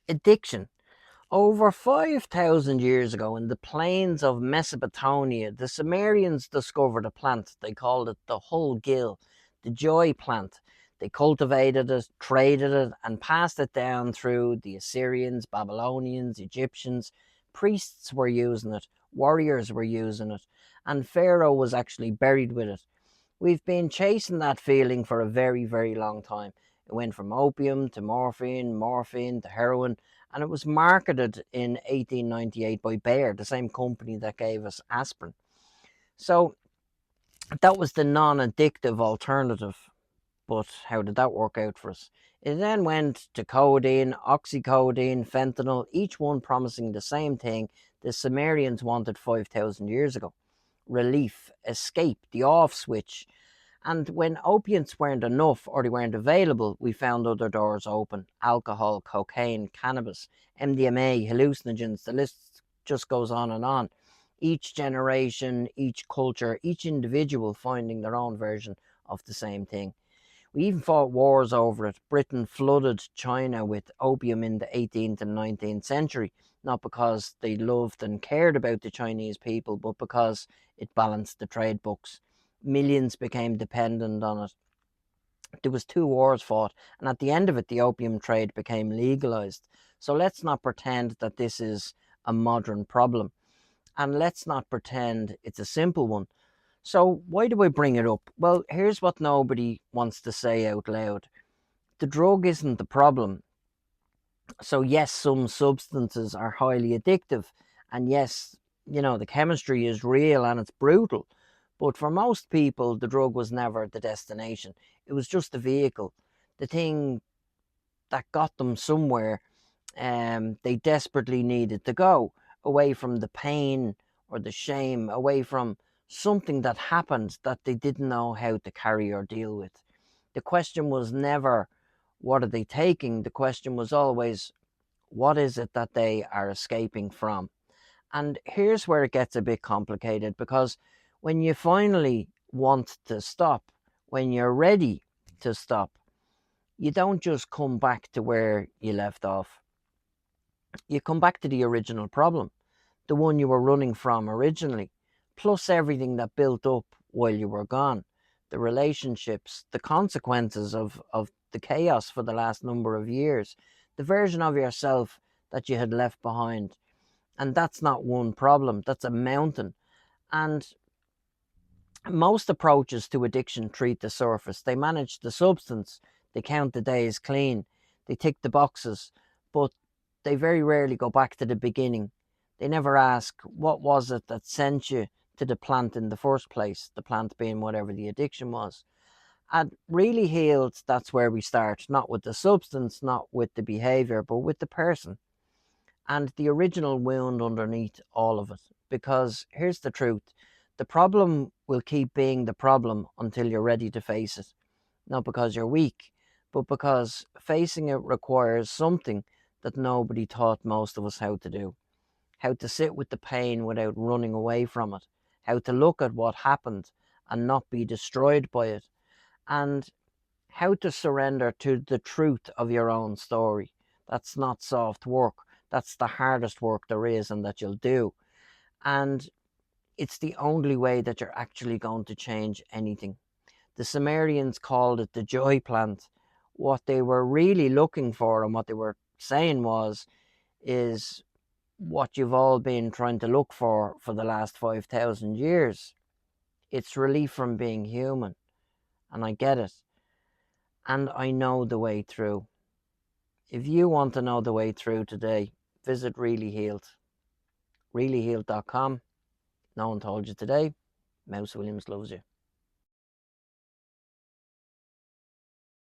Addiction. Over 5,000 years ago, in the plains of Mesopotamia, the Sumerians discovered a plant. They called it the Hulgil, the joy plant. They cultivated it, traded it, and passed it down through the Assyrians, Babylonians, Egyptians. Priests were using it, warriors were using it, and Pharaoh was actually buried with it. We've been chasing that feeling for a very, very long time. It went from opium to morphine, morphine to heroin, and it was marketed in 1898 by Bayer, the same company that gave us aspirin. So that was the non-addictive alternative. But how did that work out for us? It then went to codeine, oxycodone, fentanyl, each one promising the same thing the Sumerians wanted 5,000 years ago: relief, escape, the off switch. And when opiates weren't enough or they weren't available, we found other doors open: alcohol, cocaine, cannabis, MDMA, hallucinogens. The list just goes on and on. Each generation, each culture, each individual finding their own version of the same thing. We even fought wars over it. Britain flooded China with opium in the 18th and 19th century, not because they loved and cared about the Chinese people, but because it balanced the trade books. Millions became dependent on it. There was 2 wars fought, and at the end of it, the opium trade became legalized. So let's not pretend that this is a modern problem, and let's not pretend it's a simple one. So why do I bring it up? Well, here's what nobody wants to say out loud. The drug isn't the problem. So yes, some substances are highly addictive, and yes, the chemistry is real and it's brutal. But for most people, the drug was never the destination. It was just the vehicle, the thing that got them somewhere they desperately needed to go, away from the pain or the shame, away from something that happened that they didn't know how to carry or deal with. The question was never, what are they taking? The question was always, what is it that they are escaping from? And here's where it gets a bit complicated, because when you finally want to stop, when you're ready to stop, you don't just come back to where you left off. You come back to the original problem, the one you were running from originally, plus everything that built up while you were gone, the relationships, the consequences of the chaos for the last number of years, the version of yourself that you had left behind. And that's not one problem, that's a mountain. And most approaches to addiction treat the surface. They manage the substance, they count the days clean, they tick the boxes, but they very rarely go back to the beginning. They never ask, what was it that sent you to the plant in the first place? The plant being whatever the addiction was. At Really Healed, that's where we start, not with the substance, not with the behavior, but with the person and the original wound underneath all of it. Because here's the truth: the problem will keep being the problem until you're ready to face it. Not because you're weak, but because facing it requires something that nobody taught most of us how to do: how to sit with the pain without running away from it, how to look at what happened and not be destroyed by it, and how to surrender to the truth of your own story. That's not soft work. That's the hardest work there is and that you'll do. And it's the only way that you're actually going to change anything. The Sumerians called it the joy plant. What they were really looking for and what they were saying is what you've all been trying to look for the last 5,000 years. It's relief from being human. And I get it. And I know the way through. If you want to know the way through today, visit Really Healed. reallyhealed.com. No one told you today. Mouse Williams loves you.